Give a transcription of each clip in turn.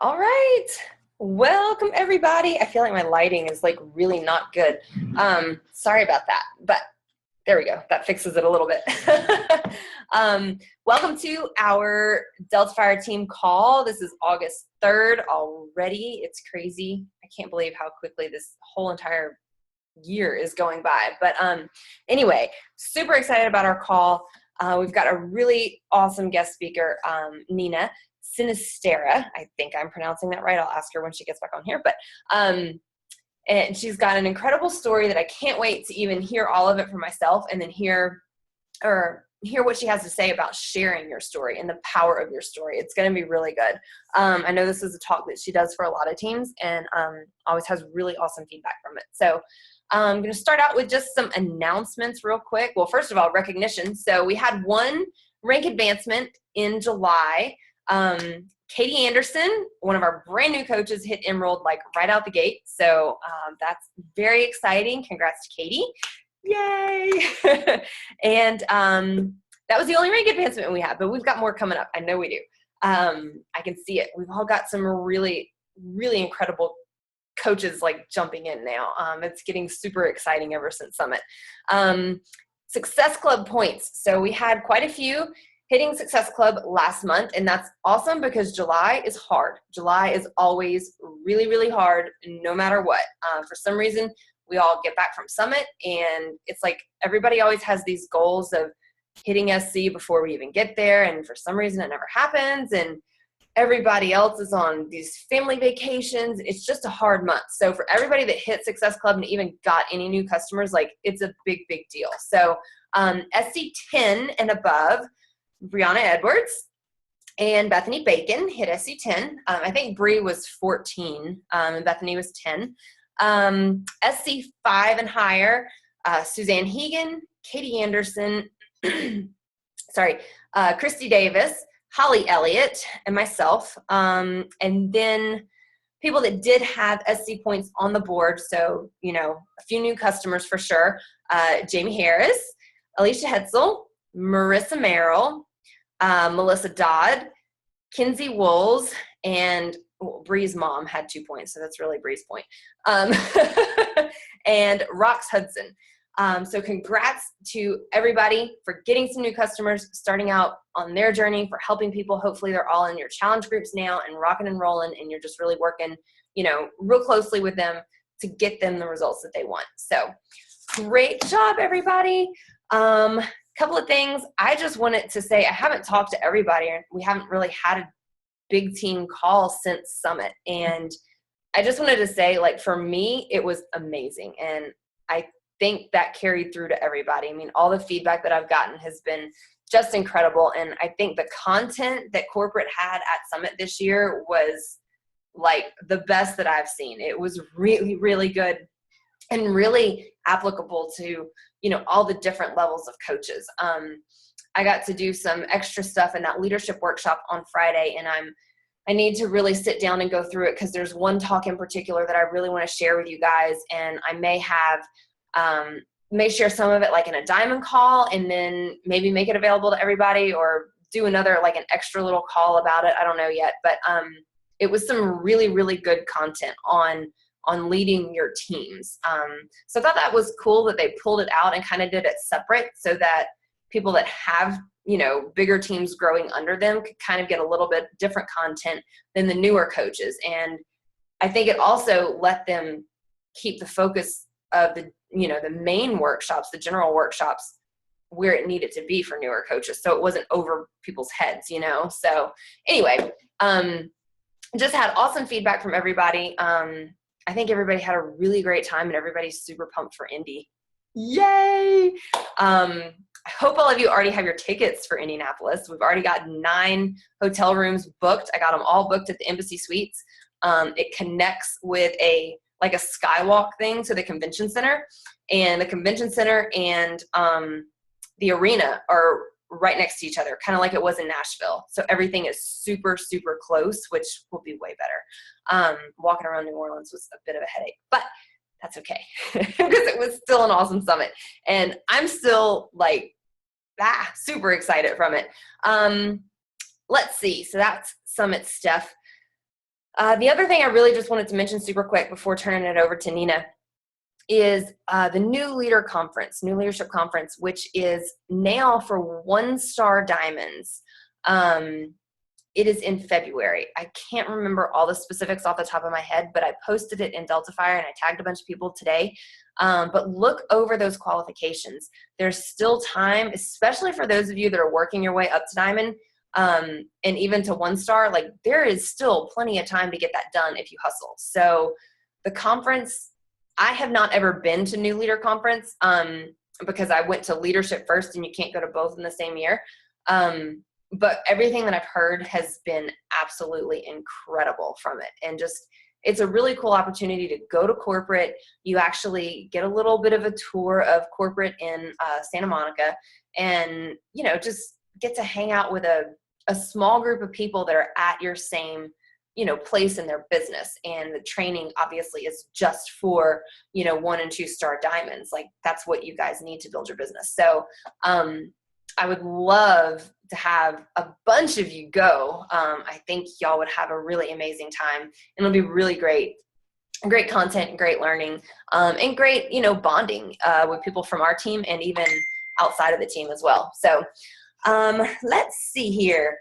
All right. Welcome everybody. I feel like my lighting is like really not good. Sorry about that, but there we go. That fixes it a little bit. Welcome to our Delta Fire team call. This is August 3rd already. It's crazy. I can't believe how quickly this whole entire year is going by. But anyway, super excited about our call. We've got a really awesome guest speaker, Nina Sinisterra. I think I'm pronouncing that right. I'll ask her when she gets back on here. But and she's got an incredible story that I can't wait to even hear all of it for myself and then hear what she has to say about sharing your story and the power of your story. It's going to be really good. I know this is a talk that she does for a lot of teams and always has really awesome feedback from it. So I'm going to start out with just some announcements real quick. Well, first of all, recognition. So we had one rank advancement in July. Katie Anderson, one of our brand new coaches, hit Emerald like right out the gate. So that's very exciting. Congrats to Katie. Yay. And that was the only rank advancement we had, but we've got more coming up. I know we do. I can see it. We've all got some really, really incredible coaches like jumping in now. It's getting super exciting ever since Summit. Success Club points. So we had quite a few hitting Success Club last month, and that's awesome because July is hard. July is always really, really hard no matter what. For some reason, we all get back from Summit, and it's like everybody always has these goals of hitting SC before we even get there, and for some reason it never happens, and everybody else is on these family vacations. It's just a hard month. So for everybody that hit Success Club and even got any new customers, like it's a big, big deal. So SC 10 and above, Brianna Edwards and Bethany Bacon hit SC 10. I think Bree was 14 and Bethany was 10. SC 5 and higher, Suzanne Hegan, Katie Anderson, Christy Davis, Holly Elliott, and myself. And then people that did have SC points on the board, so, you know, a few new customers for sure. Jamie Harris, Alicia Hetzel, Marissa Merrill, Melissa Dodd, Kinsey Wools, and Bree's mom had 2 points, so that's really Bree's point. And Rox Hudson. So congrats to everybody for getting some new customers, starting out on their journey, for helping people. Hopefully they're all in your challenge groups now and rocking and rolling, and you're just really working, you know, real closely with them to get them the results that they want. So great job, everybody. Couple of things. I just wanted to say, I haven't talked to everybody, and we haven't really had a big team call since Summit. And I just wanted to say, like, for me, it was amazing. And I think that carried through to everybody. I mean, all the feedback that I've gotten has been just incredible. And I think the content that corporate had at Summit this year was like the best that I've seen. It was really, really good and really applicable to, you know, all the different levels of coaches. I got to do some extra stuff in that leadership workshop on Friday, and I need to really sit down and go through it because there's one talk in particular that I really want to share with you guys, and I may share some of it like in a diamond call and then maybe make it available to everybody, or do another like an extra little call about it. I don't know yet, but it was some really, really good content on leading your teams. So I thought that was cool that they pulled it out and kind of did it separate so that people that have, you know, bigger teams growing under them could kind of get a little bit different content than the newer coaches. And I think it also let them keep the focus of the, you know, the main workshops, the general workshops, where it needed to be for newer coaches. So it wasn't over people's heads, you know? So anyway, just had awesome feedback from everybody. I think everybody had a really great time, and everybody's super pumped for Indy. Yay! I hope all of you already have your tickets for Indianapolis. We've already got 9 hotel rooms booked. I got them all booked at the Embassy Suites. It connects with a skywalk thing to the convention center, and the convention center and the arena are right next to each other, kind of like it was in Nashville. So everything is super, super close, which will be way better. Walking around New Orleans was a bit of a headache, but that's okay because it was still an awesome summit. And I'm still like, super excited from it. Let's see. So that's summit stuff. The other thing I really just wanted to mention super quick before turning it over to Nina is the New Leadership Conference, which is now for 1-star diamonds. It is in February. I can't remember all the specifics off the top of my head, but I posted it in Delta Fire and I tagged a bunch of people today. But look over those qualifications. There's still time, especially for those of you that are working your way up to diamond, and even to 1-star. Like, there is still plenty of time to get that done if you hustle. So the conference, I have not ever been to New Leader Conference because I went to leadership first and you can't go to both in the same year. But everything that I've heard has been absolutely incredible from it. And just, it's a really cool opportunity to go to corporate. You actually get a little bit of a tour of corporate in Santa Monica and, you know, just get to hang out with a small group of people that are at your same, you know, place in their business. And the training obviously is just for, you know, 1- and 2-star diamonds. Like, that's what you guys need to build your business. So, I would love to have a bunch of you go. I think y'all would have a really amazing time, and it'll be really great content and great learning, and great, you know, bonding with people from our team and even outside of the team as well. So let's see here.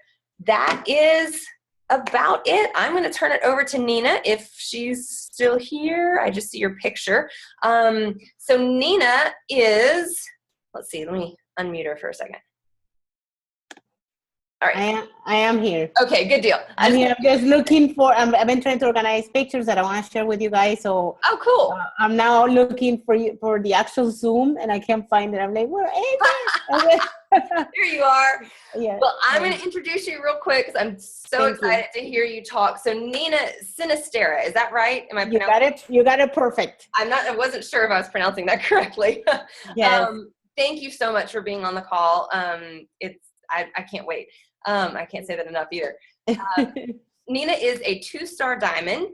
That is about it. I'm going to turn it over to Nina if she's still here. I just see your picture. So Nina is, let's see, let me unmute her for a second. All right. I am here. Okay, good deal. I'm here. I'm just looking for, I've been trying to organize pictures that I want to share with you guys. So oh, cool. I'm now looking for the actual Zoom and I can't find it. I'm like, where is it? Here you are. Yeah. Well, I'm going to introduce you real quick because I'm so excited to hear you talk. So Nina Sinisterra, is that right? Am I pronouncing? You got it perfect. I wasn't sure if I was pronouncing that correctly. Yes. Thank you so much for being on the call. I can't wait. I can't say that enough either. Nina is a 2-star diamond.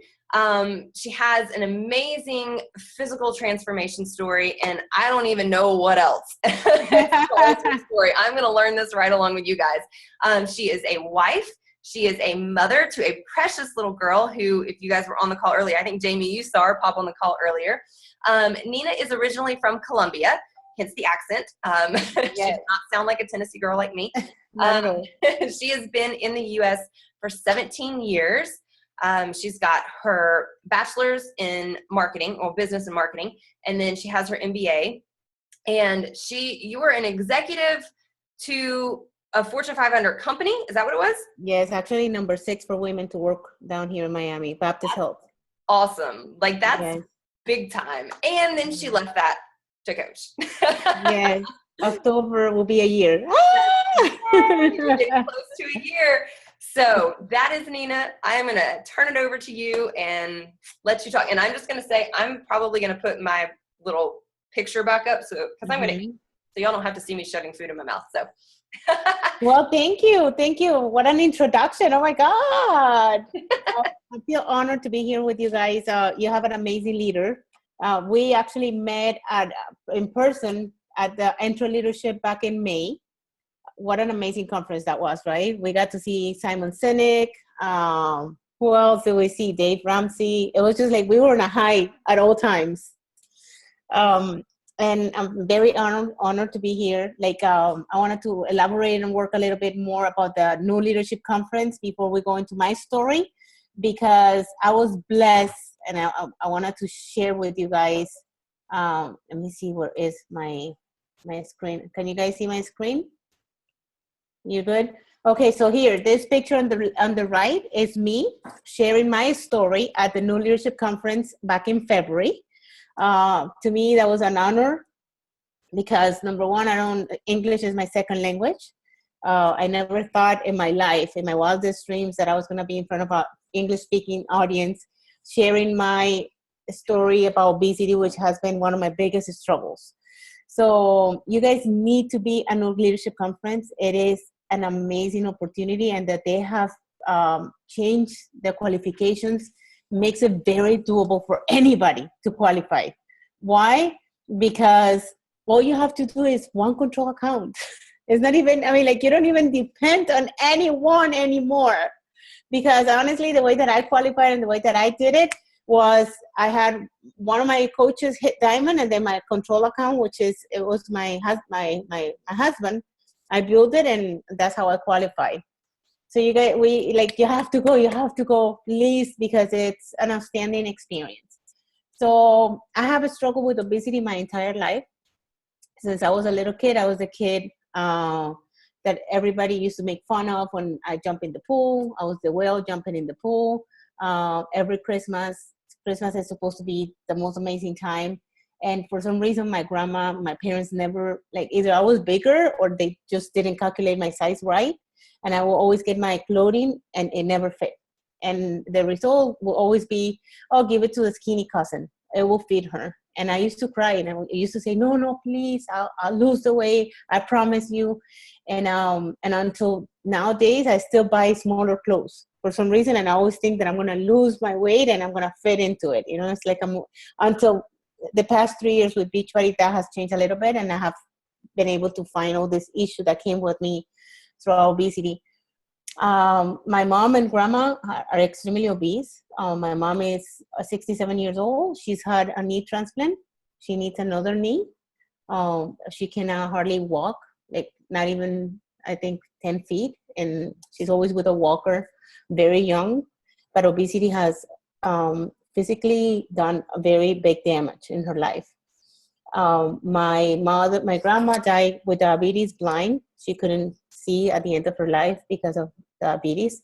She has an amazing physical transformation story, and I don't even know what else. Story. I'm going to learn this right along with you guys. She is a wife. She is a mother to a precious little girl who, if you guys were on the call earlier, I think Jamie, you saw her pop on the call earlier. Nina is originally from Colombia, hence the accent. She does not sound like a Tennessee girl like me. She has been in the U.S. for 17 years. She's got her bachelor's in marketing, or business and marketing, and then she has her MBA. And you were an executive to a Fortune 500 company. Is that what it was? Yes, actually number 6 for women to work down here in Miami, Baptist Health. Awesome. Like, that's big time. And then she left that to coach. Yes. October will be a year. You're getting close to a year. So that is Nina. I am going to turn it over to you and let you talk. And I'm just going to say, I'm probably going to put my little picture back up because I'm going to eat. So y'all don't have to see me shoving food in my mouth. So. Well, thank you. What an introduction. Oh my God. I feel honored to be here with you guys. You have an amazing leader. We actually met in person at the Intro Leadership back in May. What an amazing conference that was, right? We got to see Simon Sinek. Who else did we see? Dave Ramsey. It was just like we were on a high at all times. And I'm very honored to be here. Like, I wanted to elaborate and work a little bit more about the New Leadership Conference before we go into my story, because I was blessed and I wanted to share with you guys. Let me see, where is my screen? Can you guys see my screen? You good? Okay, so here, this picture on the right is me sharing my story at the New Leadership Conference back in February. To me, that was an honor because, number one, English is my second language. I never thought in my life, in my wildest dreams, that I was going to be in front of an English-speaking audience sharing my story about obesity, which has been one of my biggest struggles. So you guys need to be at New Leadership Conference. It is an amazing opportunity, and that they have changed the qualifications makes it very doable for anybody to qualify. Why? Because all you have to do is one control account. It's not even, you don't even depend on anyone anymore, because honestly, the way that I qualified and the way that I did it was I had one of my coaches hit diamond, and then my control account, it was my husband. I built it, and that's how I qualified. So you have to go, please, because it's an outstanding experience. So I have a struggle with obesity my entire life. Since I was a little kid, I was a kid that everybody used to make fun of when I jump in the pool. I was the whale jumping in the pool. Every Christmas is supposed to be the most amazing time. And for some reason, my parents never, like, either I was bigger or they just didn't calculate my size right. And I will always get my clothing and it never fit. And the result will always be, oh, give it to the skinny cousin. It will fit her. And I used to cry, and I used to say, no, please, I'll lose the weight. I promise you. And until nowadays, I still buy smaller clothes for some reason. And I always think that I'm going to lose my weight and I'm going to fit into it. You know, it's like until the past 3 years with Beachbody, that has changed a little bit. And I have been able to find all this issue that came with me through obesity. My mom and grandma are extremely obese. My mom is 67 years old. She's had a knee transplant. She needs another knee. She can hardly walk, like not even, I think, 10 feet. And she's always with a walker, very young. But obesity has physically done a very big damage in her life. My grandma died with diabetes, blind. She couldn't see at the end of her life because of diabetes.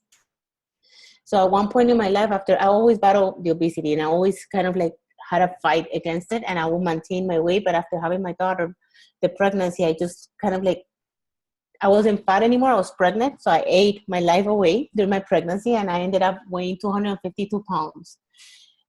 So at one point in my life, after I always battled the obesity, and I always kind of like had a fight against it, and I will maintain my weight. But after having my daughter, the pregnancy, I just kind of like, I wasn't fat anymore. I was pregnant. So I ate my life away during my pregnancy, and I ended up weighing 252 pounds.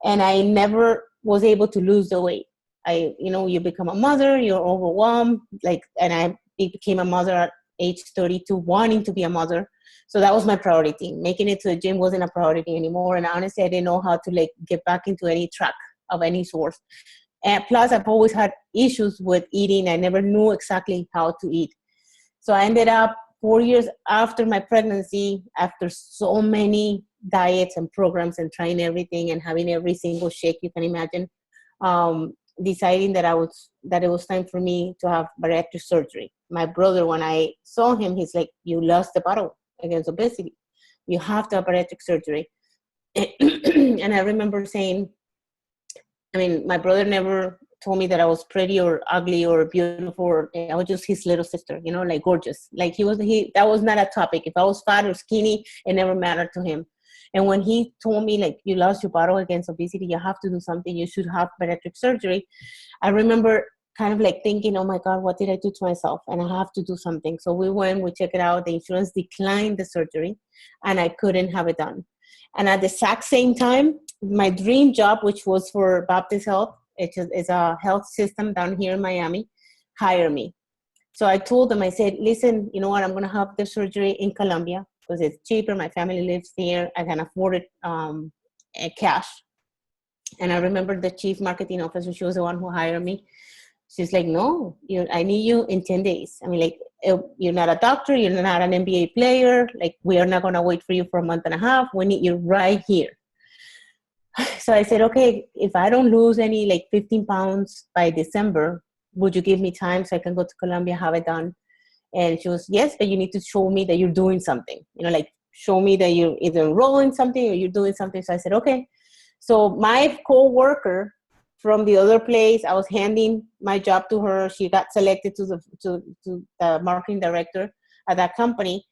And I never was able to lose the weight. You become a mother, you're overwhelmed, and I became a mother at age 32, wanting to be a mother. So that was my priority. Making it to the gym wasn't a priority anymore. And honestly, I didn't know how to get back into any track of any sort. And plus, I've always had issues with eating. I never knew exactly how to eat. So I ended up 4 years after my pregnancy, after so many diets and programs and trying everything and having every single shake you can imagine, deciding that it was time for me to have bariatric surgery. My brother, when I saw him, he's like, "You lost the battle against obesity. You have to have bariatric surgery." And I remember saying, my brother never told me that I was pretty or ugly or beautiful. I was just his little sister, gorgeous. That was not a topic. If I was fat or skinny, it never mattered to him. And when he told me, you lost your battle against obesity, you have to do something, you should have bariatric surgery, I remember kind of thinking, oh my God, what did I do to myself? And I have to do something. So we checked it out. The insurance declined the surgery, and I couldn't have it done. And at the exact same time, my dream job, which was for Baptist Health, it's a health system down here in Miami, hired me. So I told them, I said, listen, you know what? I'm going to have the surgery in Colombia because it's cheaper. My family lives there. I can afford it cash. And I remember the chief marketing officer, she was the one who hired me. She's like, no, I need you in 10 days. You're not a doctor. You're not an NBA player. We are not going to wait for you for a month and a half. We need you right here. So I said, okay, if I don't lose any 15 pounds by December, would you give me time so I can go to Colombia, have it done? And she was, yes, but you need to show me that you're doing something. Show me that you're either enrolling something or you're doing something. So I said, okay. So my co-worker from the other place, I was handing my job to her. She got selected to the marketing director at that company.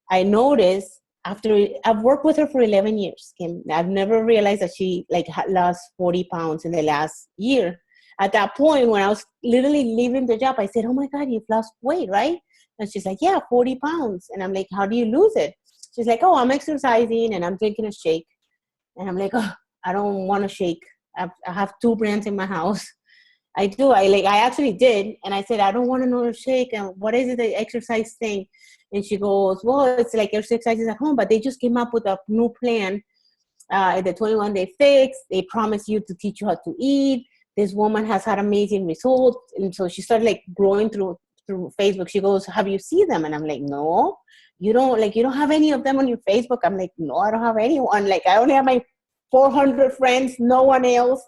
I noticed I've worked with her for 11 years, Kim. I've never realized that she had lost 40 pounds in the last year. At that point, when I was literally leaving the job, I said, oh my God, you've lost weight, right? And she's like, yeah, 40 pounds. And I'm like, how do you lose it? She's like, oh, I'm exercising and I'm drinking a shake. And I'm like, oh, I don't want a shake. I have 2 brands in my house. I do. I actually did. And I said, I don't want another shake. And what is it, the exercise thing? And she goes, well, it's like exercises at home, but they just came up with a new plan. The 21-day fix. They promise you to teach you how to eat. This woman has had amazing results. And so she started growing through Facebook. She goes, have you seen them? And I'm like, no. you don't have any of them on your Facebook? I'm like, no, I don't have anyone. Like, I only have my 400 friends, no one else.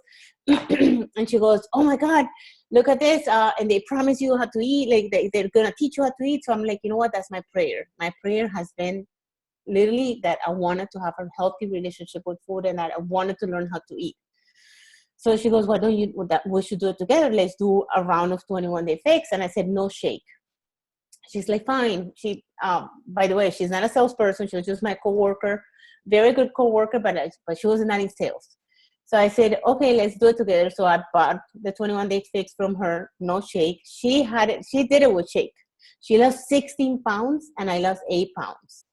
And she goes, oh my God, look at this. And they promise you how to eat. Like, they're going to teach you how to eat. So I'm like, you know what? That's my prayer. My prayer has been literally that I wanted to have a healthy relationship with food, and that I wanted to learn how to eat. So she goes, why don't you, we should do it together. Let's do a round of 21 day fix. And I said, no shake. She's like, fine. She, by the way, she's not a salesperson. She was just my coworker, very good coworker, but she was not in sales. So I said, okay, let's do it together. So I bought the 21 day fix from her, no shake. She did it with shake. She lost 16 pounds and I lost 8 pounds.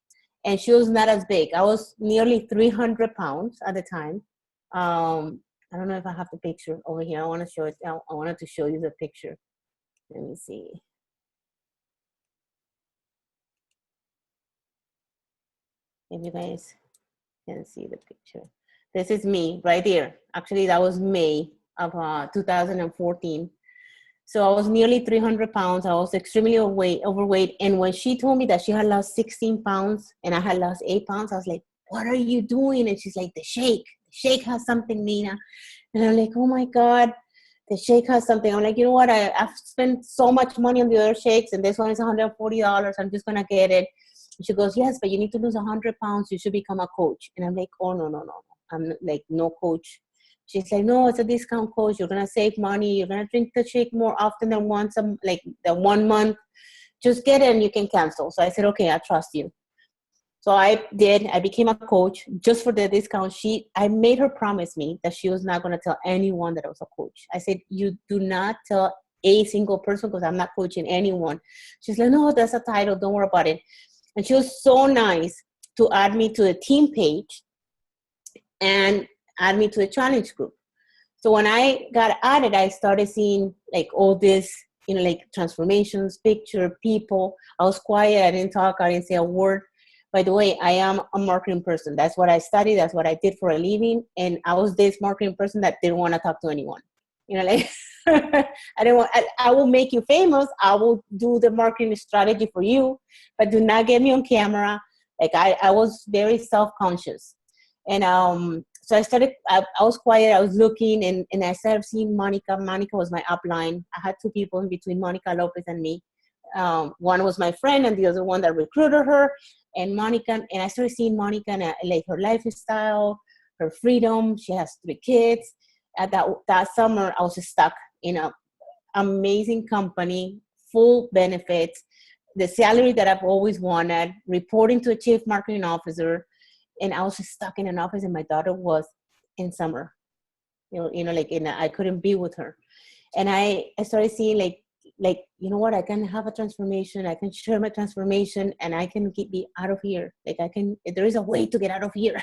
And she was not as big. I was nearly 300 pounds at the time. I don't know if I have the picture over here. I want to show it. I wanted to show you the picture. Let me see. If you guys can see the picture. This is me right there. Actually, that was May of 2014. So I was nearly 300 pounds. I was extremely overweight. And when she told me that she had lost 16 pounds and I had lost 8 pounds, I was like, what are you doing? And she's like, the shake. The shake has something, Nina. And I'm like, oh my God, the shake has something. I'm like, you know what? I've spent so much money on the other shakes, and this one is $140. I'm just going to get it. And she goes, yes, but you need to lose 100 pounds. You should become a coach. And I'm like, oh, no. I'm like, no coach. She's like, no, it's a discount coach. You're going to save money. You're going to drink the shake more often than once, like the 1 month. Just get it and you can cancel. So I said, okay, I trust you. So I did. I became a coach just for the discount. I made her promise me that she was not going to tell anyone that I was a coach. I said, you do not tell a single person, because I'm not coaching anyone. She's like, no, that's a title. Don't worry about it. And she was so nice to add me to the team page and add me to the challenge group. So when I got added, I started seeing like all this, like transformations, picture, people. I was quiet. I didn't talk. I didn't say a word. By the way, I am a marketing person. That's what I studied. That's what I did for a living. And I was this marketing person that didn't want to talk to anyone. Like I will make you famous. I will do the marketing strategy for you, but do not get me on camera. Like I was very self-conscious. And so I was quiet. I was looking, and I started seeing Monica. Monica was my upline. I had 2 people in between Monica Lopez and me. One was my friend, and the other one that recruited her. And Monica, and I started seeing Monica and like her lifestyle, her freedom. She has 3 kids. At that summer, I was just stuck in an amazing company, full benefits, the salary that I've always wanted, reporting to a chief marketing officer. And I was just stuck in an office, and my daughter was in summer, I couldn't be with her. And I started seeing like, you know what, I can have a transformation. I can share my transformation, and I can be out of here. Like there is a way to get out of here.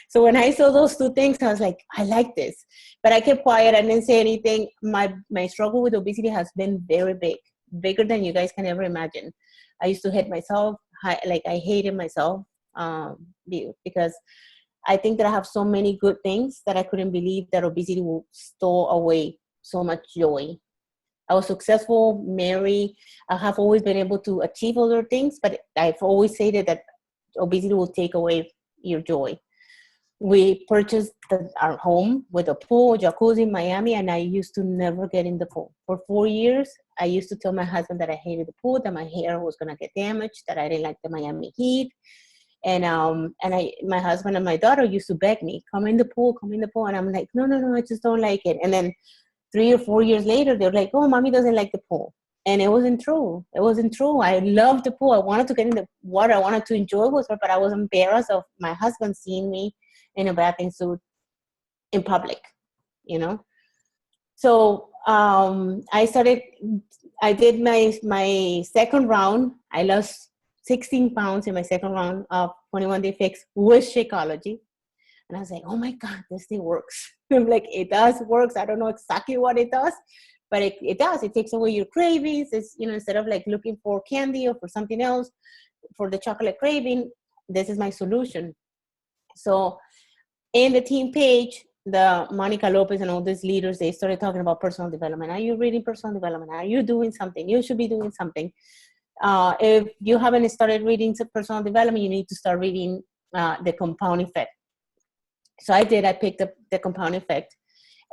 So when I saw those 2 things, I was like, I like this, but I kept quiet. I didn't say anything. My struggle with obesity has been very big, bigger than you guys can ever imagine. I used to hate myself. I hated myself because I think that I have so many good things that I couldn't believe that obesity will steal away so much joy. I was successful, married. I have always been able to achieve other things, but I've always said that obesity will take away your joy. We purchased our home with a pool, jacuzzi in Miami, and I used to never get in the pool. For 4 years, I used to tell my husband that I hated the pool, that my hair was going to get damaged, that I didn't like the Miami heat. And my husband and my daughter used to beg me, come in the pool. And I'm like, no, I just don't like it. And then 3 or 4 years later, they're like, oh, mommy doesn't like the pool. And it wasn't true. I loved the pool. I wanted to get in the water. I wanted to enjoy with her, but I was embarrassed of my husband seeing me in a bathing suit in public, So I did my second round. I lost 16 pounds in my second round of 21 day fix with Shakeology. And I was like, oh my God, this thing works. I'm like, it does works. I don't know exactly what it does, but it does. It takes away your cravings. It's, instead of like looking for candy or for something else, for the chocolate craving, this is my solution. So in the team page, the Monica Lopez and all these leaders, they started talking about personal development. Are you reading personal development? Are you doing something? You should be doing something. If you haven't started reading personal development, you need to start reading The Compound Effect. So I did. I picked up The Compound Effect.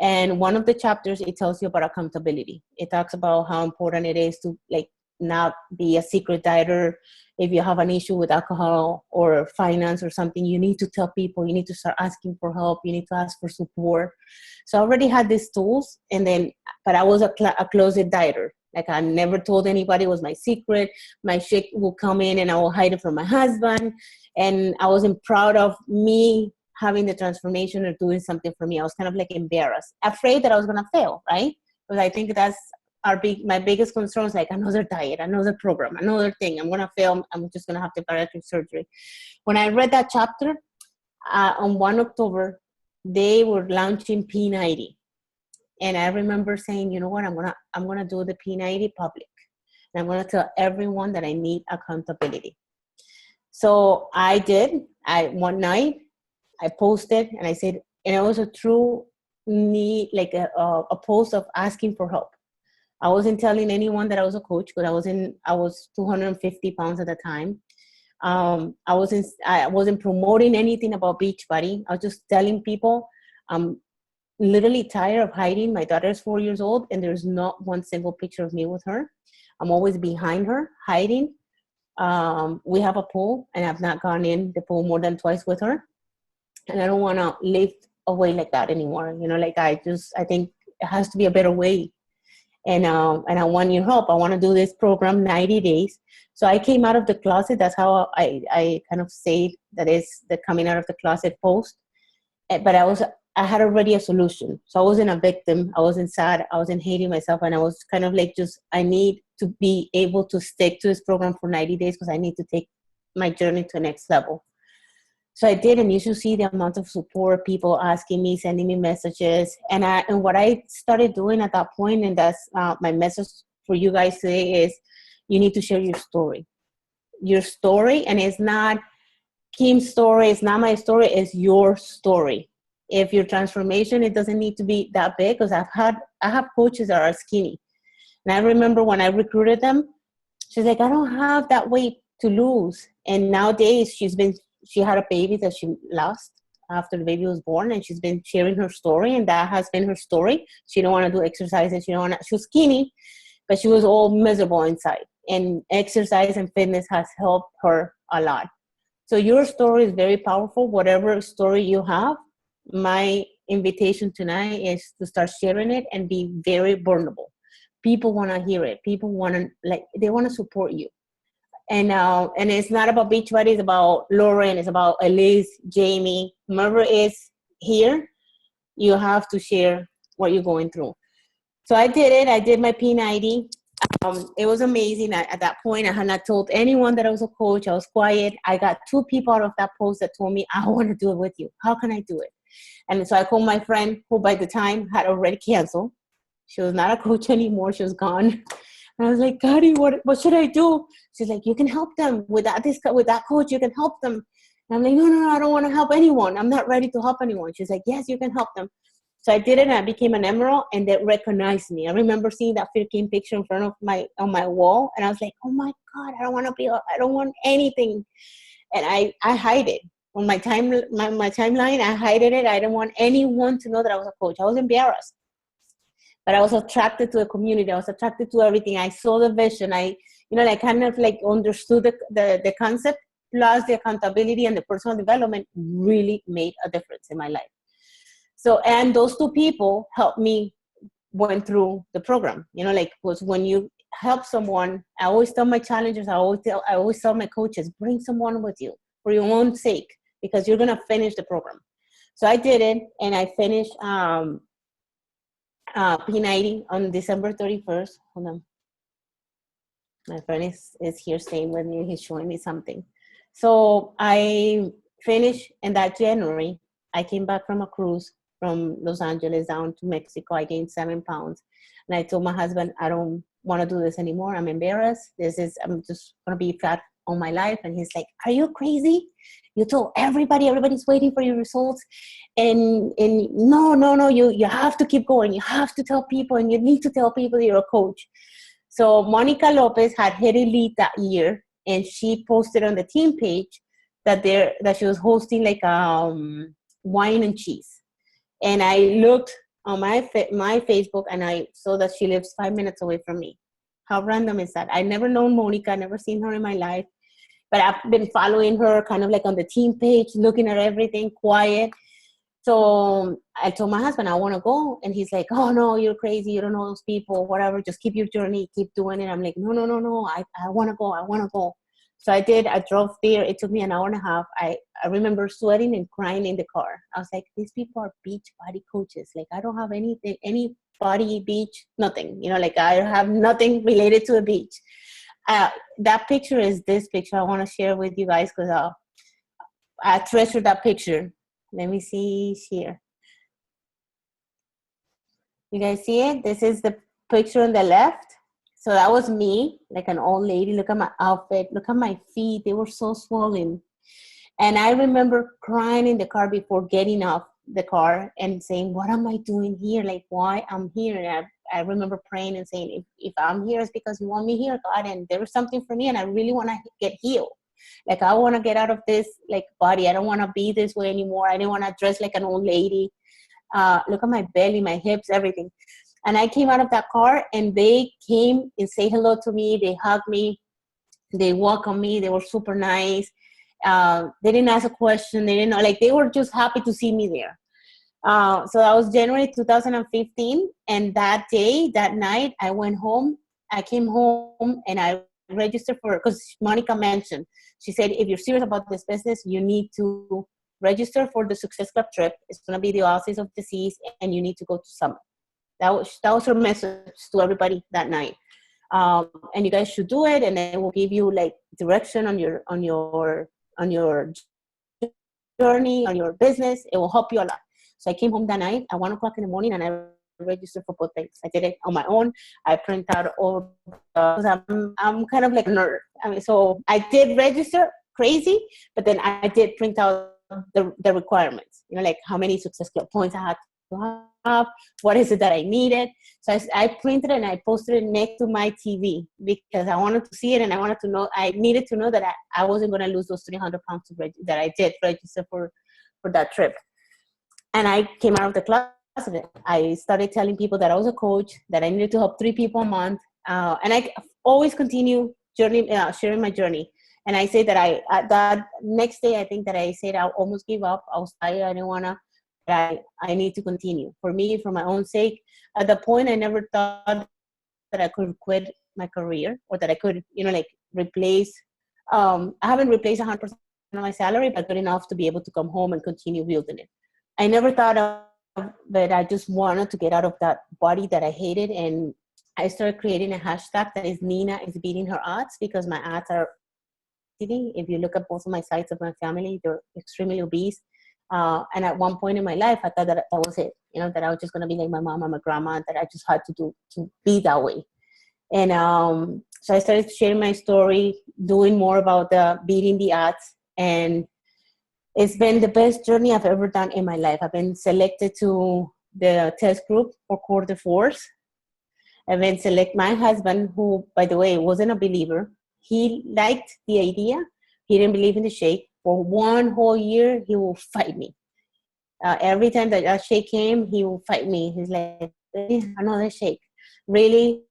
And one of the chapters, it tells you about accountability. It talks about how important it is to like not be a secret dieter. If you have an issue with alcohol or finance or something, you need to tell people, you need to start asking for help. You need to ask for support. So I already had these tools, but I was a closet dieter. Like I never told anybody, it was my secret. My shit will come in and I will hide it from my husband. And I wasn't proud of me having the transformation or doing something for me. I was kind of like embarrassed, afraid that I was going to fail, right? Because I think that's my biggest concern is like another diet, another program, another thing. I'm going to fail. I'm just going to have the bariatric surgery. When I read that chapter, on 1 October, they were launching P90. And I remember saying, you know what, I'm gonna do the P90 public. And I'm gonna tell everyone that I need accountability. So I did. One night I posted and I said, and it was a true need, like a post of asking for help. I wasn't telling anyone that I was a coach because I was 250 pounds at the time. I wasn't promoting anything about Beachbody. I was just telling people, literally tired of hiding. My daughter is 4 years old and there's not one single picture of me with her. I'm always behind her, hiding. We have a pool and I've not gone in the pool more than twice with her. And I don't want to live away like that anymore. You know, like I think it has to be a better way. And I want your help. I want to do this program 90 days. So I came out of the closet. That's how I kind of say that is the coming out of the closet post. But I had already a solution. So I wasn't a victim. I wasn't sad. I wasn't hating myself. And I was kind of like I need to be able to stick to this program for 90 days because I need to take my journey to the next level. So I did, and you should see the amount of support, people asking me, sending me messages. And what I started doing at that point, and that's my message for you guys today, is you need to share your story. Your story, and it's not Kim's story, it's not my story, it's your story. If your transformation, it doesn't need to be that big, because I have coaches that are skinny. And I remember when I recruited them, she's like, I don't have that weight to lose. And nowadays she had a baby that she lost after the baby was born, and she's been sharing her story, and that has been her story. She don't want to do exercises. She was skinny, but she was all miserable inside. And exercise and fitness has helped her a lot. So your story is very powerful. Whatever story you have, my invitation tonight is to start sharing it and be very vulnerable. People want to hear it. People want to they want to support you. And it's not about Beachbody. It's about Lauren. It's about Elise, Jamie, whoever is here. You have to share what you're going through. So I did it. I did my P90. It was amazing. At that point, I had not told anyone that I was a coach. I was quiet. I got 2 people out of that post that told me, I want to do it with you. How can I do it? And so I called my friend, who by the time had already canceled. She was not a coach anymore. She was gone. And I was like, Gotti, what should I do? She's like, you can help them with that coach. You can help them. And I'm like, no, I don't want to help anyone. I'm not ready to help anyone. She's like, yes, you can help them. So I did it, and I became an emerald, and they recognized me. I remember seeing that 15 picture in front of on my wall, and I was like, oh my God, I don't want anything. And I hide it. On my timeline, I hid it. I didn't want anyone to know that I was a coach. I was embarrassed. But I was attracted to the community. I was attracted to everything. I saw the vision. I kind of understood the concept, plus the accountability and the personal development really made a difference in my life. So, and those 2 people helped me went through the program, was when you help someone, I always tell my challengers, I always tell my coaches, bring someone with you for your own sake, because you're going to finish the program. So I did it, and I finished P90 on December 31st. Hold on. My friend is here staying with me. He's showing me something. So I finished in that January. I came back from a cruise from Los Angeles down to Mexico. I gained 7 pounds. And I told my husband, I don't want to do this anymore. I'm embarrassed. I'm just going to be fat all my life. And he's like, are you crazy? You told everybody's waiting for your results. And no, you have to keep going. You have to tell people, and you need to tell people you're a coach. So Monica Lopez had hit elite that year, and she posted on the team page that she was hosting like wine and cheese. And I looked on my Facebook, and I saw that she lives 5 minutes away from me. How random is that? I never known Monica, never seen her in my life, but I've been following her kind of like on the team page, looking at everything, quiet. So I told my husband, I want to go. And he's like, oh, no, you're crazy. You don't know those people, whatever. Just keep your journey, keep doing it. I'm like, no. I want to go. I want to go. So I did. I drove there. It took me an hour and a half. I remember sweating and crying in the car. I was like, these people are beach body coaches. Like, I don't have anything, any body, beach, nothing. Like I have nothing related to a beach. That picture is this picture I want to share with you guys because I treasure that picture. Let me see here. You guys see it? This is the picture on the left. So that was me, like an old lady. Look at my outfit. Look at my feet. They were so swollen. And I remember crying in the car before getting off the car and saying, what am I doing here? Like, why I'm here? And I remember praying and saying, if I'm here, it's because you want me here, God. And there was something for me, and I really want to get healed. Like, I want to get out of this, like, body. I don't want to be this way anymore. I didn't want to dress like an old lady. Look at my belly, my hips, everything. And I came out of that car, and they came and say hello to me. They hugged me. They welcomed me. They were super nice. They didn't ask a question. They didn't know, like, they were just happy to see me there. So that was January 2015. And that day, that night, I went home. I came home and I registered for, because Monica mentioned, she said, if you're serious about this business, you need to register for the Success Club trip. It's going to be the Oasis of Disease, and you need to go to Summit. That was her message to everybody that night. And you guys should do it, and it will give you like direction on your journey, on your business. It will help you a lot. So I came home that night at 1:00 in the morning, and I registered for both things. I did it on my own. I print out all I'm kind of like a nerd. I mean, so I did register crazy, but then I did print out the requirements, like how many Success Club points I had to have, what is it that I needed. So I printed it and I posted it next to my TV because I wanted to see it, and I wanted to know, I needed to know that I wasn't going to lose those 300 pounds that I did register for that trip. And I came out of the closet. I started telling people that I was a coach, that I needed to help 3 people a month. And I always continue sharing my journey. And I say that that next day, I think that I said I almost gave up. I was tired. I didn't want to. I need to continue. For me, for my own sake. At the point, I never thought that I could quit my career or that I could, like replace. I haven't replaced 100% of my salary, but good enough to be able to come home and continue building it. I never thought of that. I just wanted to get out of that body that I hated. And I started creating a hashtag that is Nina is beating her odds, because my odds are, if you look at both of my sides of my family, they're extremely obese. And at one point in my life, I thought that was it, that I was just going to be like my mom and my grandma, that I just had to be that way. And so I started sharing my story, doing more about the beating the odds. And it's been the best journey I've ever done in my life. I've been selected to the test group for Core de Force. I've been selected. My husband, who, by the way, wasn't a believer, he liked the idea. He didn't believe in the shake. For one whole year, he will fight me. Every time that shake came, he will fight me. He's like, another shake. Really?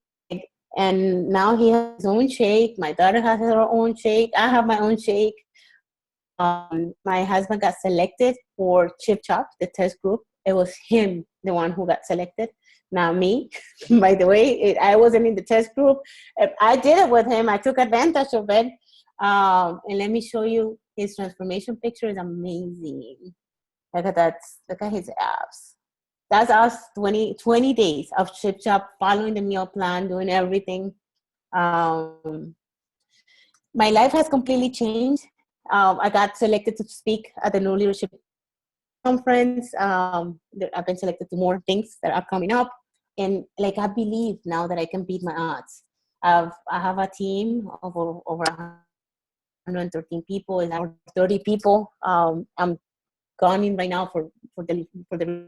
And now he has his own shake. My daughter has her own shake. I have my own shake. My husband got selected for Chip Chop, the test group. It was him, the one who got selected, not me. By the way, I wasn't in the test group. I did it with him. I took advantage of it. And let me show you his transformation picture. Is amazing. Look at that. Look at his abs. That's us 20 days of Chip Chop, following the meal plan, doing everything. My life has completely changed. I got selected to speak at the New Leadership Conference. I've been selected to more things that are coming up. And like, I believe now that I can beat my odds. I have a team of over 113 people, and now 30 people. I'm gone in right now for the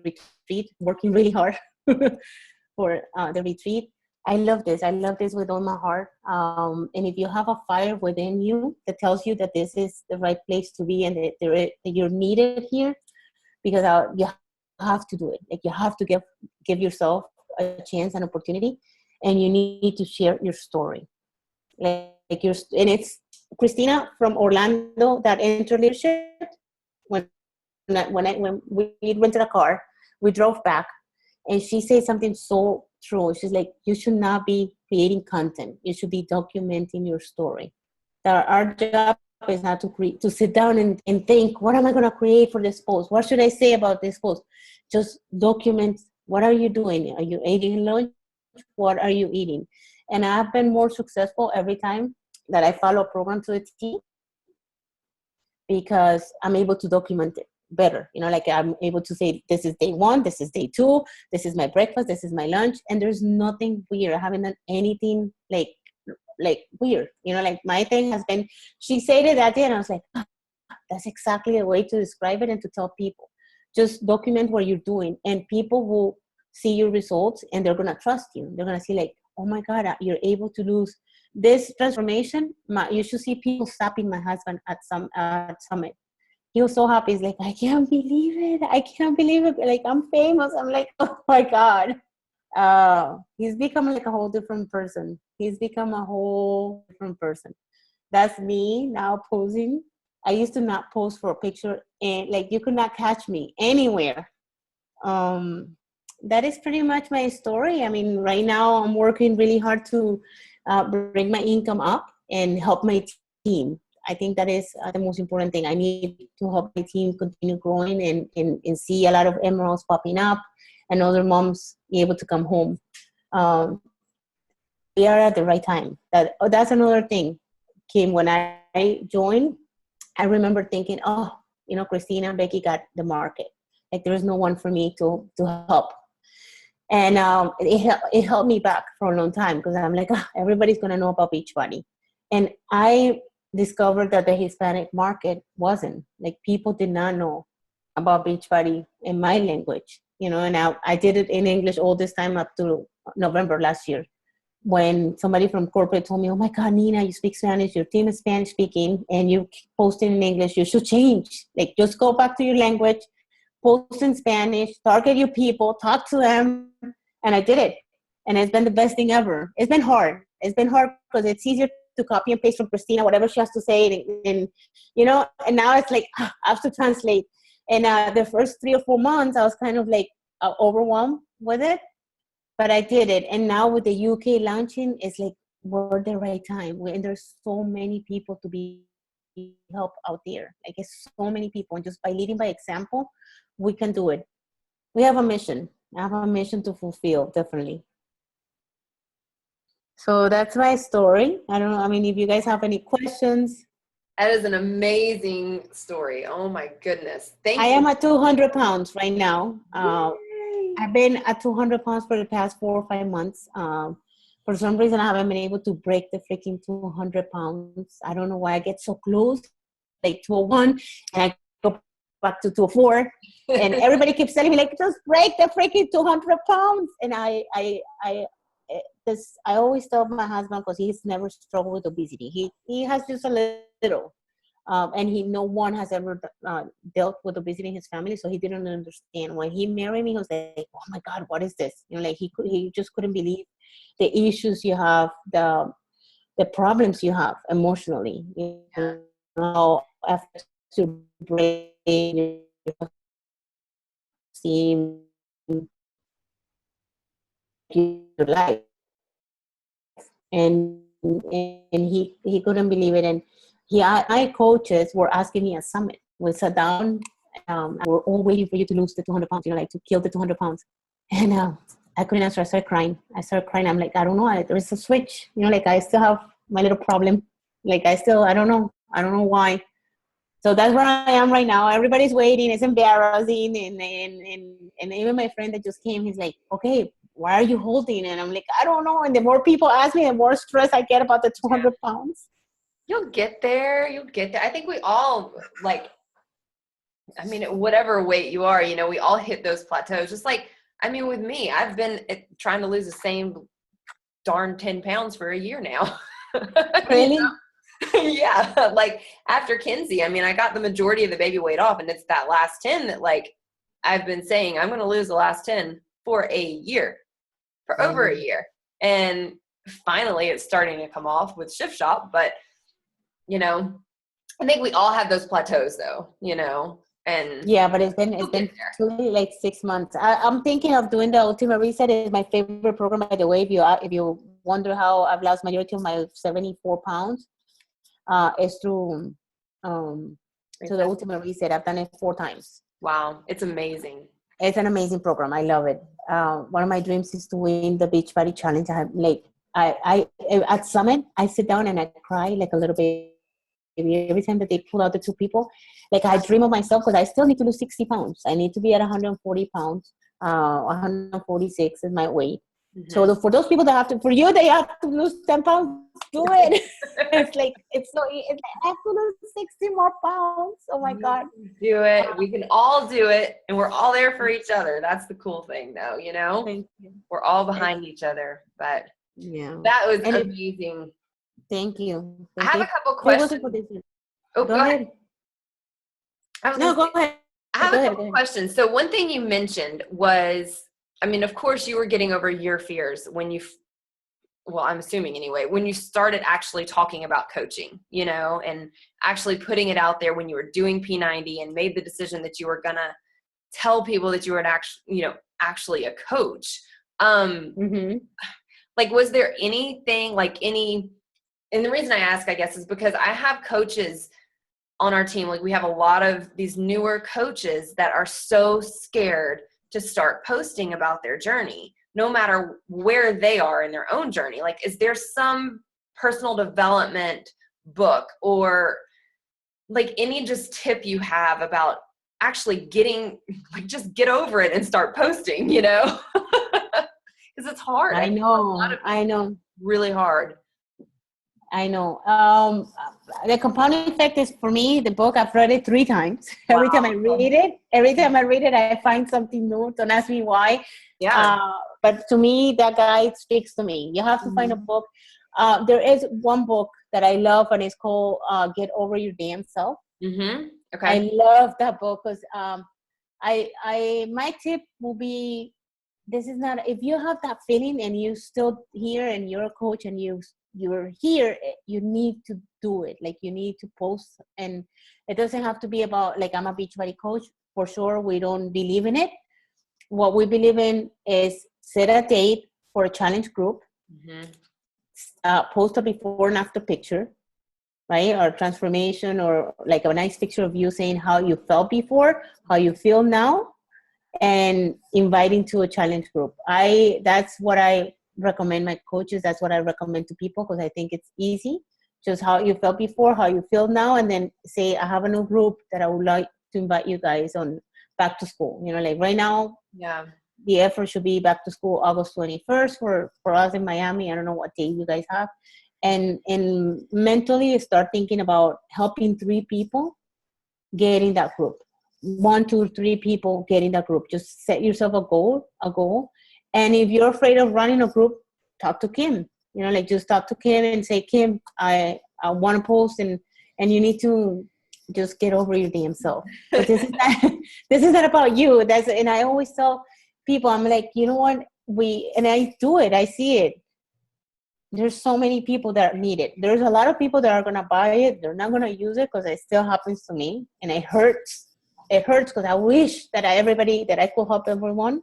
retreat, working really hard for the retreat. I love this. I love this with all my heart. And if you have a fire within you that tells you that this is the right place to be and that you're needed here, because you have to do it. Like you have to give yourself a chance, an opportunity, and you need to share your story. Like and it's Christina from Orlando that entered leadership. When we rented a car, we drove back, and she said something so true. She's like, you should not be creating content. You should be documenting your story. That our job is not to sit down and think, what am I going to create for this post? What should I say about this post? Just document. What are you doing? Are you eating lunch? What are you eating? And I've been more successful every time that I follow a program to a T, because I'm able to document it better. Like I'm able to say, this is day 1, this is day 2, this is my breakfast, this is my lunch, and there's nothing weird. I haven't done anything like weird. Like my thing has been, she said it that day, and I was like, that's exactly the way to describe it and to tell people. Just document what you're doing, and people will see your results, and they're gonna trust you. They're gonna see like, oh my God, you're able to lose this transformation. You should see people stopping my husband at Summit. He was so happy. He's like, I can't believe it. I can't believe it. Like, I'm famous. I'm like, oh my God. He's become like a whole different person. He's become a whole different person. That's me now posing. I used to not pose for a picture, and like you could not catch me anywhere. That is pretty much my story. I mean, right now I'm working really hard to bring my income up and help my team. I think that is the most important thing. I need to help my team continue growing and see a lot of emeralds popping up and other moms be able to come home. We are at the right time. That's another thing, Kim. When I joined, I remember thinking, Christina and Becky got the market. Like there is no one for me to help. And it held me back for a long time, because I'm like, everybody's going to know about Beachbody. And I discovered that the Hispanic market wasn't. Like people did not know about Beachbody in my language, and I did it in English all this time up to November last year, when somebody from corporate told me, oh my God, Nina, you speak Spanish, your team is Spanish speaking, and you posting in English, you should change. Like just go back to your language, post in Spanish, target your people, talk to them. And I did it. And it's been the best thing ever. It's been hard. It's been hard because it's easier to copy and paste from Christina, whatever she has to say. And and now it's like, I have to translate. And the first 3 or 4 months, I was kind of like overwhelmed with it. But I did it. And now with the UK launching, it's like, we're at the right time. And there's so many people to be help out there. Like it's so many people. And just by leading by example, we can do it. We have a mission. I have a mission to fulfill, definitely. So that's my story. I don't know. I mean, if you guys have any questions. That is an amazing story. Oh my goodness. Thank you. I am at 200 pounds right now. I've been at 200 pounds for the past 4 or 5 months. For some reason, I haven't been able to break the freaking 200 pounds. I don't know why I get so close, like 201, and I go back to 204. And everybody keeps telling me, like, just break the freaking 200 pounds. And I always tell my husband, because he's never struggled with obesity. He has just a little. And no one has ever dealt with obesity in his family, so he didn't understand. When he married me, he was like, "Oh my God, what is this?" Like he just couldn't believe the issues you have, the problems you have emotionally. Affects your brain, your self-esteem, your life, and he couldn't believe it. And my coaches were asking me at Summit. We sat down, and we're all waiting for you to lose the 200 pounds, like to kill the 200 pounds. And I couldn't answer. I started crying. I'm like, I don't know. There's a switch. Like I still have my little problem. Like I don't know. I don't know why. So that's where I am right now. Everybody's waiting. It's embarrassing. And even my friend that just came, he's like, okay, why are you holding? And I'm like, I don't know. And the more people ask me, the more stress I get about the 200 pounds. You'll get there. I think we all whatever weight you are, we all hit those plateaus. Just like, with me, I've been trying to lose the same darn 10 pounds for a year now. Really? Yeah. Like after Kinsey, I mean, I got the majority of the baby weight off, and it's that last 10 that like I've been saying I'm going to lose the last 10 for a year, for over a year. And finally it's starting to come off with Shift Shop. But, you know, I think we all have those plateaus though, you know, and yeah, but it's been truly like 6 months. I'm thinking of doing the Ultimate Reset. Is my favorite program, by the way. If you wonder how I've lost majority of my 74 pounds, it's through to the Ultimate Reset. I've done it 4 times. Wow, it's amazing. It's an amazing program. I love it. One of my dreams is to win the Beachbody Challenge. I have like I at Summit, I sit down and I cry like a little baby every time that they pull out the 2 people. Like I dream of myself because I still need to lose 60 pounds. I need to be at 140 pounds. 146 is my weight. Mm-hmm. So for those people that have to, for you, they have to lose 10 pounds. Do it. It's like it's like, I have to lose 60 more pounds. Oh my God. Do it. We can all do it, and we're all there for each other. That's the cool thing, though. You know, thank you. We're all behind each other. But yeah, that was amazing. Thank you. I have a couple questions. Oh, go ahead. Go ahead. I have a couple questions. So one thing you mentioned was, I mean, of course you were getting over your fears when you, well, I'm assuming anyway, when you started actually talking about coaching, you know, and actually putting it out there when you were doing P90 and made the decision that you were going to tell people that you were actually a coach. Like, was there anything and the reason I ask, I guess, is because I have coaches on our team. Like we have a lot of these newer coaches that are so scared to start posting about their journey, no matter where they are in their own journey. Like, is there some personal development book or like any just tip you have about actually just get over it and start posting, you know? Because it's hard. I know. Really hard. I know. The Compounding Effect is, for me, the book. I've read it 3 times. Wow. Every time I read it, I find something new. Don't ask me why. Yeah. But to me, that guide speaks to me. You have to find a book. There is one book that I love, and it's called Get Over Your Damn Self. Mm-hmm. Okay. I love that book because my tip will be, this is not, if you have that feeling and you're still here and you're a coach and you're here, you need to do it. Like you need to post, and it doesn't have to be about like I'm a Beachbody coach. For sure, we don't believe in it. What we believe in is set a date for a challenge group, post a before and after picture, right? Or transformation, or like a nice picture of you saying how you felt before, how you feel now, and inviting to a challenge group. That's what I recommend my coaches. That's what I recommend to people, because I think it's easy. Just how you felt before, how you feel now, and then say, I have a new group that I would like to invite you guys on back to school. You know, like right now, the effort should be back to school August 21st for us in Miami. I don't know what date you guys have. And mentally start thinking about helping 3 people get in that group. 1, 2, 3 people get in that group. Just set yourself a goal. And if you're afraid of running a group, talk to Kim. You know, like just talk to Kim and say, Kim, I want to post, and you need to just get over your damn self. But this is not about you. And I always tell people, I'm like, you know what? And I do it. I see it. There's so many people that need it. There's a lot of people that are going to buy it. They're not going to use it because it still happens to me. And it hurts. It hurts because I wish that I could help everyone.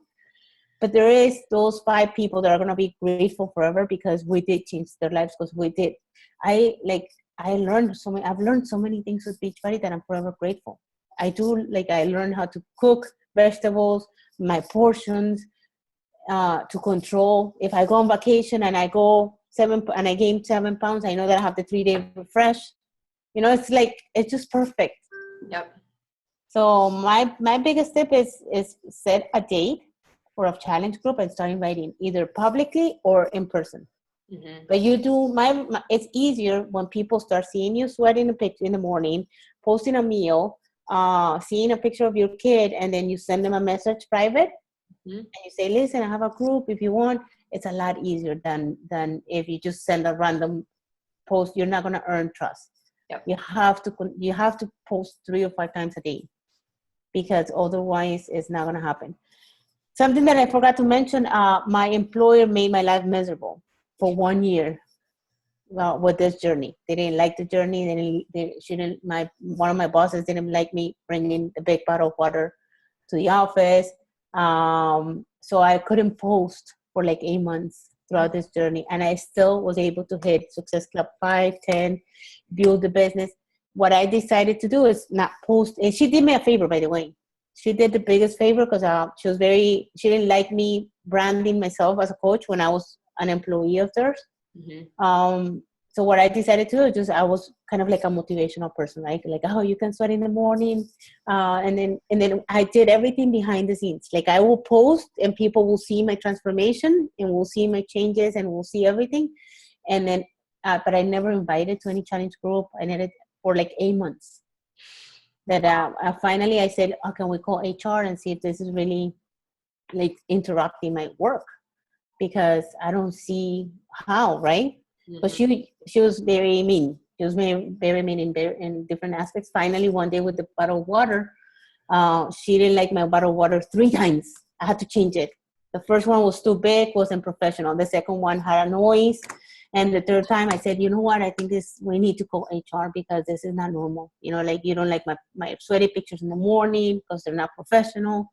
But there is those 5 people that are going to be grateful forever because we did change their lives, because we did. I've learned so many things with Beachbody that I'm forever grateful. I learned how to cook vegetables, my portions, to control. If I go on vacation and I gain 7 pounds, I know that I have the 3-day refresh. You know, it's just perfect. Yep. So my biggest tip is set a date for a challenge group and start inviting, either publicly or in person. Mm-hmm. But you do it's easier when people start seeing you sweating a picture in the morning, posting a meal, seeing a picture of your kid, and then you send them a message private, and you say, listen, I have a group if you want. it's a lot easier than if you just send a random post. You're not going to earn trust. Yep. You have to post 3 or 5 times a day, because otherwise it's not going to happen. Something that I forgot to mention, my employer made my life miserable for 1 year. Well, with this journey, they didn't like the journey. One of my bosses didn't like me bringing the big bottle of water to the office. So I couldn't post for like 8 months throughout this journey. And I still was able to hit Success Club 5, 10, build the business. What I decided to do is not post. And she did me a favor, by the way. She did the biggest favor, because she didn't like me branding myself as a coach when I was an employee of theirs. Mm-hmm. So what I decided to do is I was kind of like a motivational person, right? Like, oh, you can sweat in the morning. And then I did everything behind the scenes. Like, I will post and people will see my transformation and will see my changes and will see everything. And then, but I never invited to any challenge group. I did it for like 8 months. That finally I said, oh, can we call HR and see if this is really like interrupting my work? Because I don't see how, right? Mm-hmm. But she was very mean. She was very, very mean in different aspects. Finally, one day with the bottle of water, she didn't like my bottle of water 3 times. I had to change it. The first one was too big, wasn't professional. The second one had a noise. And the third time I said, you know what, I think we need to call HR, because this is not normal. You know, like, you don't like my sweaty pictures in the morning because they're not professional.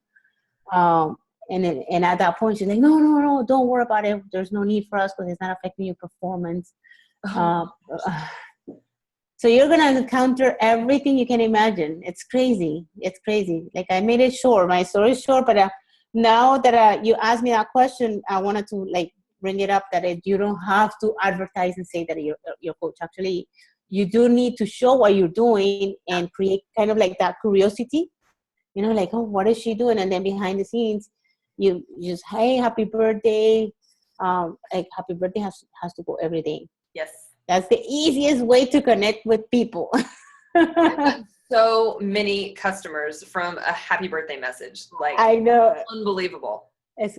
And at that point, she's like, no, don't worry about it. There's no need for us, because it's not affecting your performance. So you're going to encounter everything you can imagine. It's crazy. Like, I made it short. My story is short, but now that you asked me that question, I wanted to like bring it up, that you don't have to advertise and say that you're coach. Actually, you do need to show what you're doing and create kind of like that curiosity. You know, like, oh, what is she doing? And then behind the scenes, you just, hey, happy birthday. Like, happy birthday has to go every day. Yes. That's the easiest way to connect with people. I've got so many customers from a happy birthday message. Like, I know. Unbelievable. It's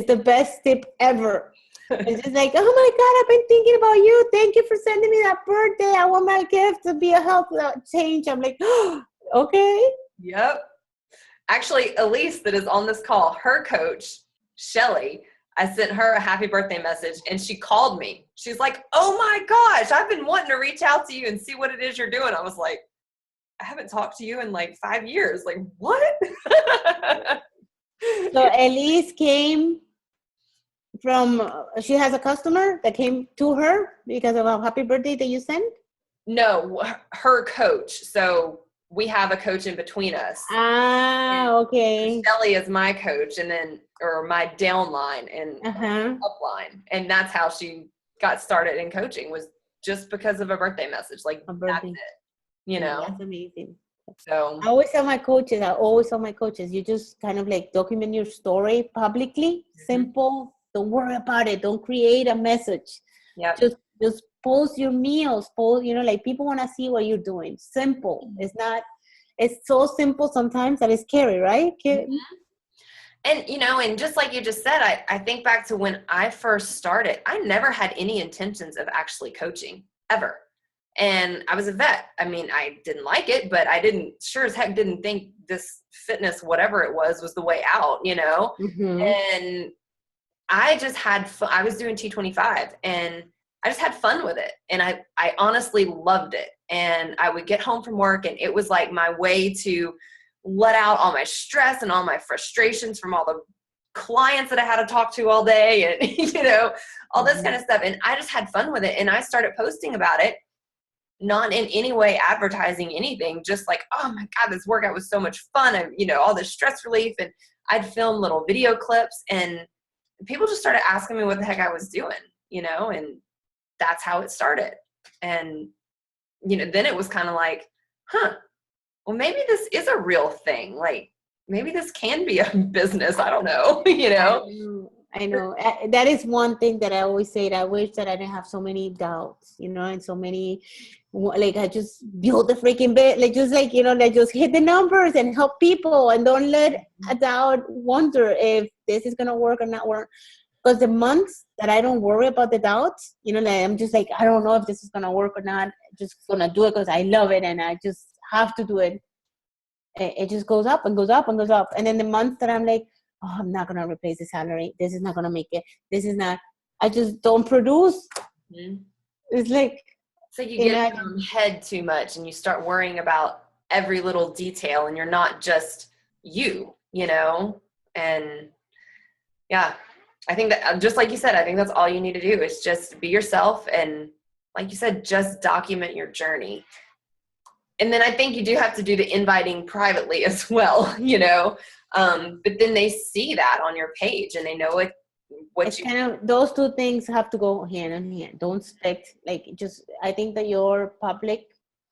the best tip ever. It's just like, oh my God, I've been thinking about you. Thank you for sending me that birthday. I want my gift to be a health change. I'm like, oh, okay. Yep. Actually, Elise, that is on this call, her coach, Shelly, I sent her a happy birthday message and she called me. She's like, oh my gosh, I've been wanting to reach out to you and see what it is you're doing. I was like, I haven't talked to you in like 5 years. Like, what? So Elise came from, she has a customer that came to her because of a happy birthday that you sent? No, her coach. So we have a coach in between us. Okay. Shelly is my coach, and then, or my downline and upline. And that's how she got started in coaching, was just because of a birthday message. Like, that's it, you know? That's amazing. So I always tell my coaches, you just kind of like document your story publicly, simple. Don't worry about it. Don't create a message. Yeah. Just post your meals. Post, you know, like, people want to see what you're doing. Simple. It's so simple sometimes that it's scary, right? Mm-hmm. And, you know, and just like you just said, I think back to when I first started, I never had any intentions of actually coaching, ever. And I was a vet. I mean, I didn't like it, but I sure as heck didn't think this fitness, whatever it was the way out, you know? Mm-hmm. And I just had fun. I was doing T25 and I just had fun with it. And I honestly loved it. And I would get home from work and it was like my way to let out all my stress and all my frustrations from all the clients that I had to talk to all day and, you know, all this kind of stuff. And I just had fun with it. And I started posting about it, not in any way advertising anything, just like, oh my God, this workout was so much fun. And, you know, all this stress relief. And I'd film little video clips and people just started asking me what the heck I was doing, you know, and that's how it started. And, you know, then it was kind of like, well, maybe this is a real thing. Like, maybe this can be a business. I don't know, you know? I know. That is one thing that I always say, that I wish that I didn't have so many doubts, you know, and so many, like, I just build the freaking bit, like, just like, you know, like, just hit the numbers and help people and don't let a doubt wonder if this is going to work or not work. because the months that I don't worry about the doubts, you know, like I'm just like, I don't know if this is going to work or not. Just going to do it because I love it and I just have to do it. It just goes up and goes up and goes up. And then the months that I'm like, oh, I'm not going to replace the salary. This is not going to make it. This is not, I just don't produce. Mm-hmm. It's like, you get in your own head too much and you start worrying about every little detail and you're not just you, you know? And yeah, I think that just like you said, I think that's all you need to do is just be yourself. And like you said, just document your journey. And then I think you do have to do the inviting privately as well, you know? But then they see that on your page and they know what you kind of, those two things have to go hand in hand. Don't expect, like, just, I think that your public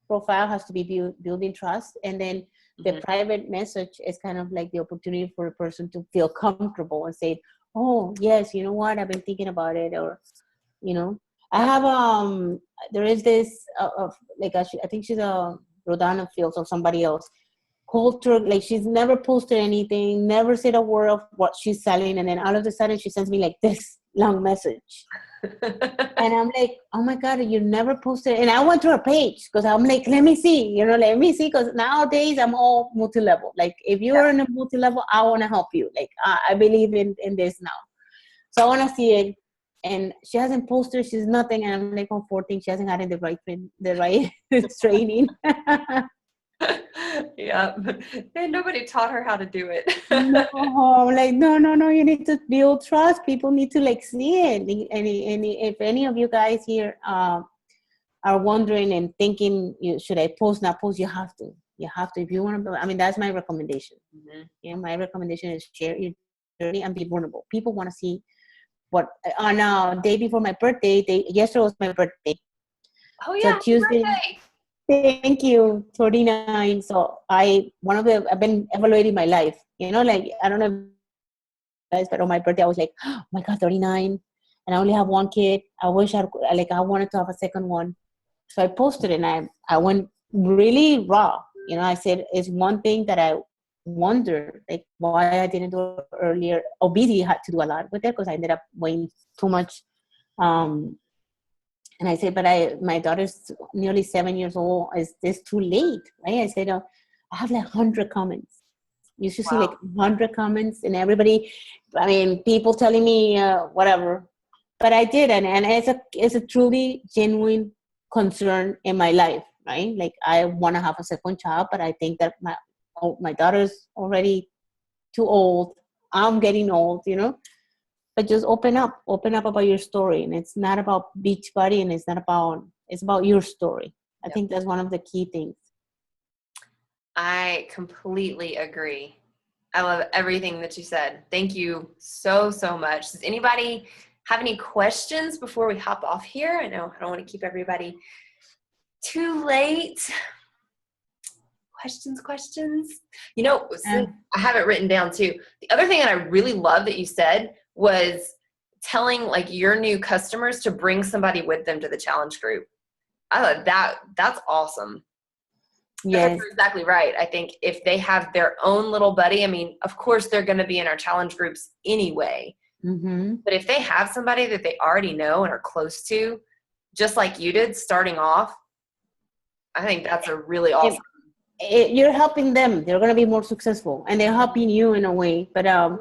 profile has to be building trust. And then the private message is kind of like the opportunity for a person to feel comfortable and say, oh, yes, you know what? I've been thinking about it. Or, you know, I have, there is this, like, I think she's a Rodana Fields or somebody else. Culture, like she's never posted anything, never said a word of what she's selling, and then all of a sudden she sends me like this long message. And I'm like, oh my God, you never posted. And I went to her page because I'm like, let me see, because nowadays I'm all multi-level. Like if you're in a multi-level, I want to help you. Like I believe in this now. So I want to see it. And she hasn't posted, she's nothing. And I'm like, 14, she hasn't gotten the right training. Yeah, and nobody taught her how to do it. No, like no, you need to build trust. People need to like see it. And if any of you guys here are wondering and thinking, should I post, not post, you have to if you want to. I mean, that's my recommendation. My recommendation is share your journey and be vulnerable. People want to see what on day before my birthday. Yesterday was my birthday. Oh yeah, so Tuesday. Thank you, 39. So I've been evaluating my life. Like I don't know, guys, but on my birthday I was like, oh my God, 39, and I only have one kid. I wish I wanted to have a second one. So I posted it, and I went really raw. I said it's one thing that I wonder, like why I didn't do it earlier. Obesity had to do a lot with it because I ended up weighing too much. And I said, but my daughter's nearly 7 years old. Is this too late? Right? I said, I have like 100 comments. You should see like 100 comments, and everybody, I mean, people telling me whatever. But I did, and it's a truly genuine concern in my life, right? Like I want to have a second child, but I think that my daughter's already too old. I'm getting old, But just open up about your story. And it's not about Beachbody, and it's about your story. I think that's one of the key things. I completely agree. I love everything that you said. Thank you so, so much. Does anybody have any questions before we hop off here? I know I don't want to keep everybody too late. Questions? I have it written down too. The other thing that I really love that you said was telling like your new customers to bring somebody with them to the challenge group. I thought that's awesome. Yes. You're exactly right. I think if they have their own little buddy, I mean, of course they're going to be in our challenge groups anyway. Mm-hmm. But if they have somebody that they already know and are close to, just like you did starting off, I think that's a really awesome. You're helping them. They're going to be more successful, and they're helping you in a way. But our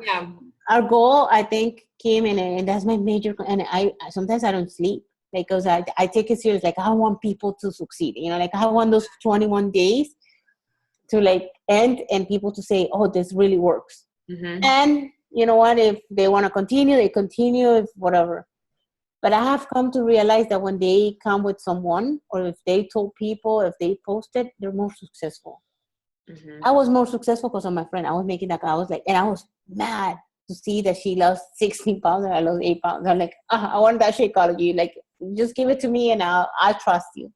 goal, I think, came in, and that's my major. And I sometimes I don't sleep because I take it serious. Like I want people to succeed. Like I want those 21 days to like end, and people to say, "Oh, this really works." Mm-hmm. And you know what? If they want to continue, they continue. If whatever. But I have come to realize that when they come with someone, or if they told people, if they posted, they're more successful. Mm-hmm. I was more successful because of my friend. I was making that. I was like, and I was mad to see that she lost 16 pounds and I lost 8 pounds. I'm like, I want that Shakeology. Like, just give it to me and I'll trust you.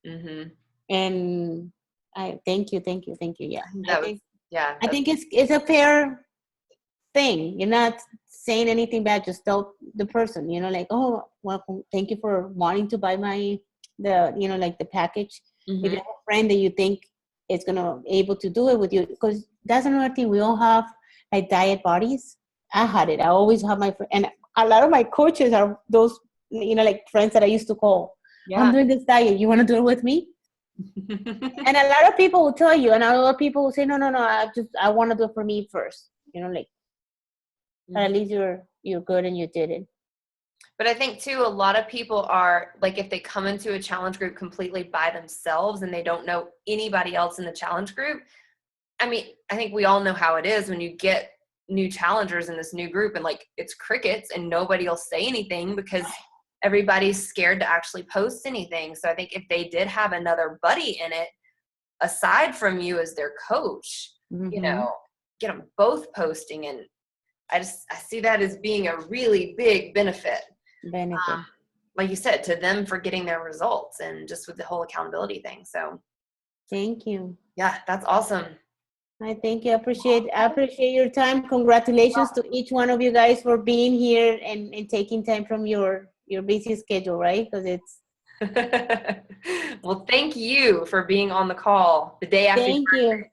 Mm-hmm. And I thank you. Yeah. I think it's a fair thing. You're not saying anything bad. Just tell the person, like, oh, well, thank you for wanting to buy the package. Mm-hmm. If you have a friend that you think is gonna able to do it with you, because that's another thing. We all have like diet bodies. I had it. I always have my friend, and a lot of my coaches are those, like friends that I used to call. Yeah. I'm doing this diet. You want to do it with me? And a lot of people will tell you, and a lot of people will say, no, I want to do it for me first. But at least you're good and you did it. But I think too, a lot of people are like, if they come into a challenge group completely by themselves and they don't know anybody else in the challenge group. I mean, I think we all know how it is when you get new challengers in this new group and like it's crickets and nobody will say anything because everybody's scared to actually post anything. So I think if they did have another buddy in it, aside from you as their coach, get them both posting. And I see that as being a really big benefit. Like you said, to them for getting their results and just with the whole accountability thing. So thank you. Yeah, that's awesome. I thank you. I appreciate your time. Congratulations to each one of you guys for being here and taking time from your busy schedule, right? Because it's well, thank you for being on the call the day after. Thank you.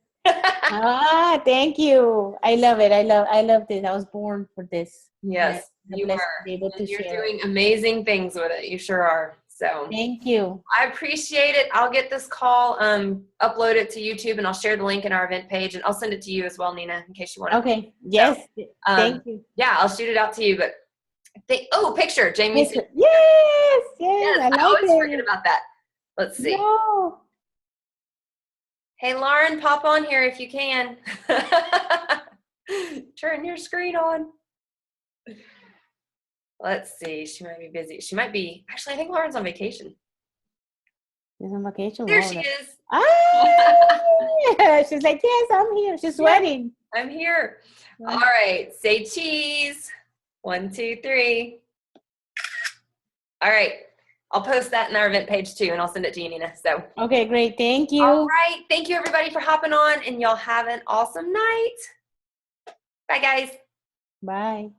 Thank you. I love it. I love this. I was born for this. Yes, you are. You're doing amazing things with it. You sure are. So thank you. I appreciate it. I'll get this call, upload it to YouTube, and I'll share the link in our event page, and I'll send it to you as well, Nina, in case you want to. Okay. Yes. So, thank you. Yeah, I'll shoot it out to you. But picture, Jamie. Yes. I always forget about that. Let's see. No. Hey, Lauren, pop on here if you can. Turn your screen on. Let's see. She might be busy. She might be. Actually, I think Lauren's on vacation. She's on vacation. There she is. She's like, yes, I'm here. She's sweating. I'm here. All right. Say cheese. 1, 2, 3. All right. I'll post that in our event page too, and I'll send it to you, Nina. So. Okay, great. Thank you. All right. Thank you, everybody, for hopping on, and y'all have an awesome night. Bye, guys. Bye.